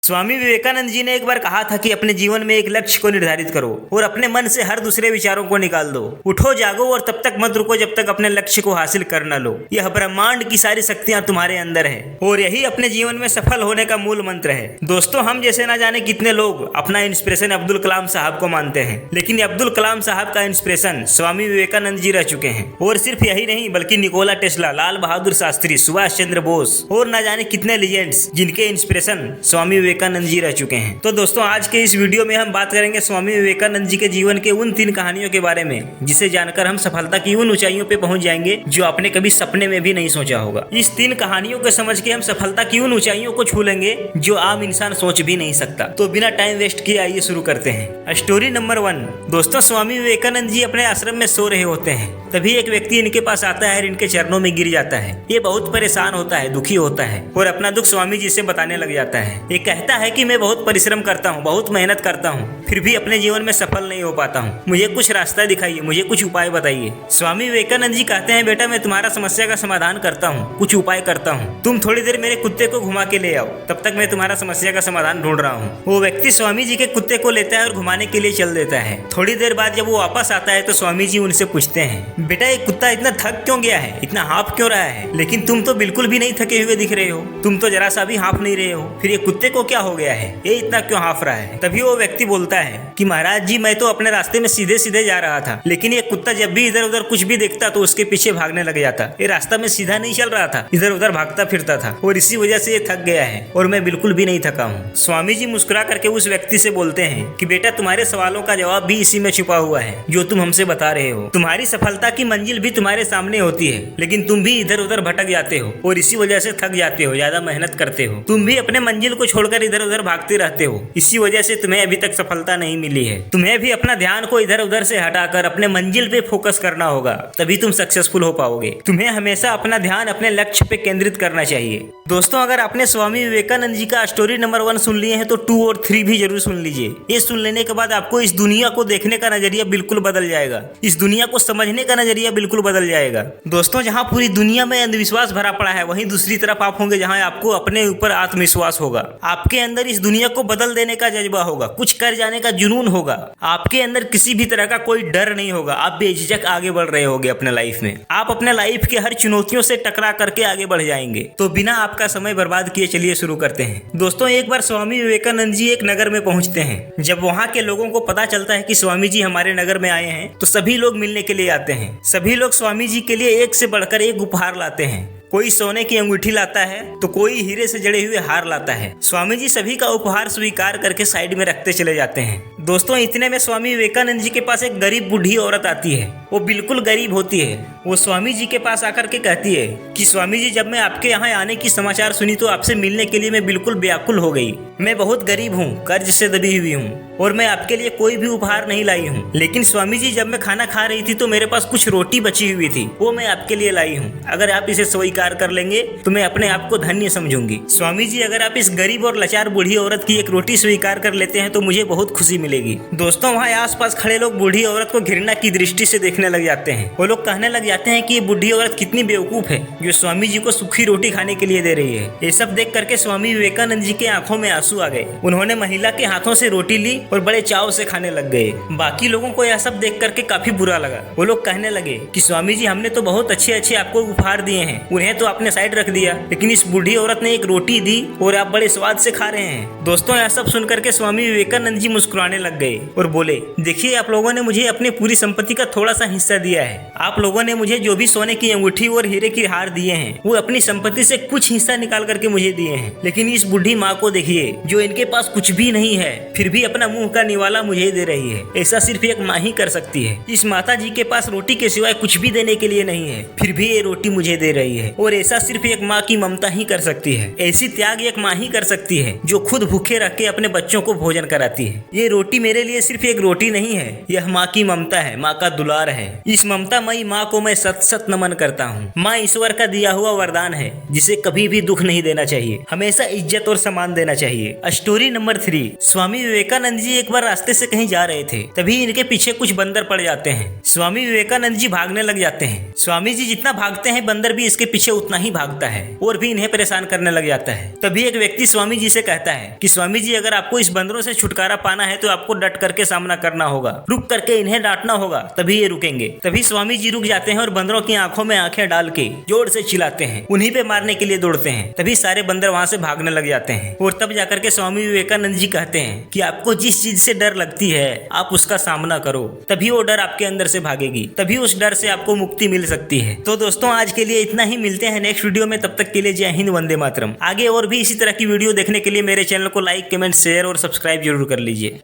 स्वामी विवेकानंद जी ने एक बार कहा था कि अपने जीवन में एक लक्ष्य को निर्धारित करो और अपने मन से हर दूसरे विचारों को निकाल दो। उठो जागो और तब तक मत रुको जब तक अपने लक्ष्य को हासिल कर न लो। यह ब्रह्मांड की सारी शक्तियां तुम्हारे अंदर है और यही अपने जीवन में सफल होने का मूल मंत्र है। दोस्तों, हम जैसे ना जाने कितने लोग अपना इंस्पिरेशन अब्दुल कलाम साहब को मानते हैं, लेकिन अब्दुल कलाम साहब का इंस्पिरेशन स्वामी विवेकानंद जी रह चुके हैं। और सिर्फ यही नहीं बल्कि निकोला टेस्ला, लाल बहादुर शास्त्री, सुभाष चंद्र बोस और ना जाने कितने लीजेंड्स जिनके इंस्पिरेशन स्वामी विवेकानंद जी रह चुके हैं। तो दोस्तों, आज के इस वीडियो में हम बात करेंगे स्वामी विवेकानंद जी के जीवन के उन 3 कहानियों के बारे में जिसे जानकर हम सफलता की उन ऊंचाइयों पे पहुंच जाएंगे जो आपने कभी सपने में भी नहीं सोचा होगा। इस 3 कहानियों को समझ के हम सफलता की उन ऊंचाइयों को छू लेंगे जो आम इंसान सोच भी नहीं सकता। तो बिना टाइम वेस्ट किए आइए शुरू करते हैं। Story number 1। दोस्तों, स्वामी विवेकानंद जी अपने आश्रम में सो रहे होते हैं, तभी एक व्यक्ति इनके पास आता है और इनके चरणों में गिर जाता है। ये बहुत परेशान होता है, दुखी होता है और अपना दुख स्वामी जी से बताने लग जाता है। ये कहता है कि मैं बहुत परिश्रम करता हूँ, बहुत मेहनत करता हूँ, फिर भी अपने जीवन में सफल नहीं हो पाता हूँ। मुझे कुछ रास्ता दिखाइए, मुझे कुछ उपाय बताइए। स्वामी विवेकानंद जी कहते हैं, बेटा मैं तुम्हारा समस्या का समाधान करता हूँ, कुछ उपाय करता हूँ। तुम थोड़ी देर मेरे कुत्ते को घुमा के ले आओ, तब तक मैं तुम्हारा समस्या का समाधान ढूंढ रहा हूँ। वो व्यक्ति स्वामी जी के कुत्ते को लेता है और घुमाने के लिए चल देता है। थोड़ी देर बाद जब वो वापस आता है तो स्वामी जी उनसे पूछते हैं, बेटा ये कुत्ता इतना थक क्यों गया है, इतना हाँफ क्यों रहा है? लेकिन तुम तो बिल्कुल भी नहीं थके हुए दिख रहे हो, तुम तो जरा सा भी हाँफ नहीं रहे हो, फिर ये कुत्ते को क्या हो गया है, ये इतना क्यों हाँफ रहा है? तभी वो व्यक्ति बोलता है कि महाराज जी मैं तो अपने रास्ते में सीधे सीधे जा रहा था, लेकिन ये कुत्ता जब भी इधर उधर कुछ भी देखता तो उसके पीछे भागने लग जाता। ये रास्ता में सीधा नहीं चल रहा था, इधर उधर भागता फिरता था और इसी वजह से ये थक गया है और मैं बिल्कुल भी नहीं थका हूँ। स्वामी जी मुस्कुरा करके उस व्यक्ति से बोलते हैं कि बेटा तुम्हारे सवालों का जवाब भी इसी में छुपा हुआ है जो तुम हमसे बता रहे हो। तुम्हारी सफलता की मंजिल भी तुम्हारे सामने होती है, लेकिन तुम भी इधर उधर भटक जाते हो और इसी वजह से थक जाते हो, ज्यादा मेहनत करते हो। तुम भी अपने मंजिल को छोड़कर इधर उधर भागते रहते हो, इसी वजह से तुम्हें अभी तक सफलता नहीं मिली है। तुम्हें भी अपना ध्यान को इधर उधर से हटाकर अपने मंजिल पे फोकस करना होगा, तभी तुम सक्सेसफुल हो पाओगे। तुम्हें हमेशा अपना ध्यान अपने लक्ष्य पे केंद्रित करना चाहिए। दोस्तों, अगर आपने स्वामी विवेकानंद जी का स्टोरी नंबर 1 सुन लिए हैं तो 2 और 3 भी जरूर सुन लीजिए। ये सुन लेने के बाद आपको इस दुनिया को देखने का नजरिया बिल्कुल बदल जाएगा, इस दुनिया को समझने का नजरिया बिल्कुल बदल जाएगा। दोस्तों, जहाँ पूरी दुनिया में अंधविश्वास भरा पड़ा है, वहीं दूसरी तरफ आप होंगे जहाँ आपको अपने ऊपर आत्मविश्वास होगा। आपके अंदर इस दुनिया को बदल देने का जज्बा होगा, कुछ कर जाने का जुनून होगा। आपके अंदर किसी भी तरह का कोई डर नहीं होगा, आप बेझिझक आगे बढ़ रहे होगे अपने लाइफ में। आप अपने लाइफ के हर चुनौतियों से टकरा करके आगे बढ़ जाएंगे। तो बिना आपका समय बर्बाद किए चलिए शुरू करते हैं। दोस्तों, एक बार स्वामी विवेकानंद जी एक नगर में पहुंचते हैं। जब वहाँ के लोगों को पता चलता है कि स्वामी जी हमारे नगर में आए हैं तो सभी लोग मिलने के लिए आते हैं। सभी लोग स्वामी जी के लिए एक से बढ़कर एक उपहार लाते हैं। कोई सोने की अंगूठी लाता है तो कोई हीरे से जड़े हुए हार लाता है। स्वामी जी सभी का उपहार स्वीकार करके साइड में रखते चले जाते हैं। दोस्तों, इतने में स्वामी विवेकानंद जी के पास एक गरीब बूढ़ी औरत आती है। वो बिल्कुल गरीब होती है। वो स्वामी जी के पास आकर के कहती है कि स्वामी जी, जब मैं आपके यहाँ आने की समाचार सुनी तो आपसे मिलने के लिए मैं बिल्कुल व्याकुल हो गई। मैं बहुत गरीब हूँ, कर्ज से दबी हुई हूँ और मैं आपके लिए कोई भी उपहार नहीं लाई हूँ। लेकिन स्वामी जी, जब मैं खाना खा रही थी तो मेरे पास कुछ रोटी बची हुई थी, वो मैं आपके लिए लाई हूँ। अगर आप इसे स्वीकार कर लेंगे तो मैं अपने आप को धन्य समझूंगी। स्वामी जी, अगर आप इस गरीब और लाचार बूढ़ी औरत की एक रोटी स्वीकार कर लेते हैं तो मुझे बहुत खुशी मिलेगी। दोस्तों, वहाँ आसपास खड़े लोग बूढ़ी औरत को घृणा की दृष्टि से देखने लग जाते हैं। वो लोग कहने लग जाते हैं कि ये बूढ़ी औरत कितनी बेवकूफ है जो स्वामी जी को सूखी रोटी खाने के लिए दे रही है। ये सब देख करके स्वामी विवेकानंद जी के आंखों में आंसू आ गए। उन्होंने महिला के हाथों से रोटी ली और बड़े चाव से खाने लग गए। बाकी लोगों को यह सब देख करके काफी बुरा लगा। वो लोग कहने लगे कि स्वामी जी, हमने तो बहुत अच्छे अच्छे आपको उपहार दिए हैं, उन्हें तो आपने साइड रख दिया, लेकिन इस बूढ़ी औरत ने एक रोटी दी और आप बड़े स्वाद से खा रहे हैं। दोस्तों, यह सब सुन करके स्वामी विवेकानंद जी मुस्कुराने लग गए और बोले, देखिए आप लोगों ने मुझे अपनी पूरी संपत्ति का थोड़ा सा हिस्सा दिया है। आप लोगों ने मुझे जो भी सोने की अंगूठी और हीरे की हार दिए हैं वो अपनी संपत्ति से कुछ हिस्सा निकाल करके मुझे दिए हैं। लेकिन इस बूढ़ी माँ को देखिए जो इनके पास कुछ भी नहीं है फिर भी अपना मुंह का निवाला मुझे दे रही है। ऐसा सिर्फ एक माँ ही कर सकती है। इस माता जी के पास रोटी के सिवाय कुछ भी देने के लिए नहीं है, फिर भी ये रोटी मुझे दे रही है। और ऐसा सिर्फ एक माँ की ममता ही कर सकती है। ऐसी त्याग एक माँ ही कर सकती है जो खुद भूखे रख के अपने बच्चों को भोजन कराती है। ये रोटी रोटी मेरे लिए सिर्फ एक रोटी नहीं है, यह माँ की ममता है, माँ का दुलार है। इस ममता मई माँ को मैं सत सत नमन करता हूँ। माँ ईश्वर का दिया हुआ वरदान है जिसे कभी भी दुख नहीं देना चाहिए, हमेशा इज्जत और सम्मान देना चाहिए। Story number 3। स्वामी विवेकानंद जी एक बार रास्ते से कहीं जा रहे थे, तभी इनके पीछे कुछ बंदर पड़ जाते हैं। स्वामी विवेकानंद जी भागने लग जाते हैं। स्वामी जी जितना भागते हैं बंदर भी इसके पीछे उतना ही भागता है और भी इन्हें परेशान करने लग जाता है। तभी एक व्यक्ति स्वामी जी से कहता है कि स्वामी जी अगर आपको इस बंदरों से छुटकारा पाना है तो आपको डट करके सामना करना होगा, रुक करके इन्हें डांटना होगा, तभी ये रुकेंगे। तभी स्वामी जी रुक जाते हैं और बंदरों की आंखों में आंखें डाल के जोर से चिल्लाते हैं, उन्हीं पे मारने के लिए दौड़ते हैं। तभी सारे बंदर वहां से भागने लग जाते हैं और तब जाकर के स्वामी विवेकानंद जी कहते हैं कि आपको जिस चीज से डर लगती है आप उसका सामना करो, तभी वो डर आपके अंदर से भागेगी, तभी उस डर से आपको मुक्ति मिल सकती है। तो दोस्तों आज के लिए इतना ही, मिलते हैं नेक्स्ट वीडियो में, तब तक के लिए जय हिंद, वंदे मातरम। आगे और भी इसी तरह की वीडियो देखने के लिए मेरे चैनल को लाइक, कमेंट, शेयर और सब्सक्राइब जरूर कर लीजिए।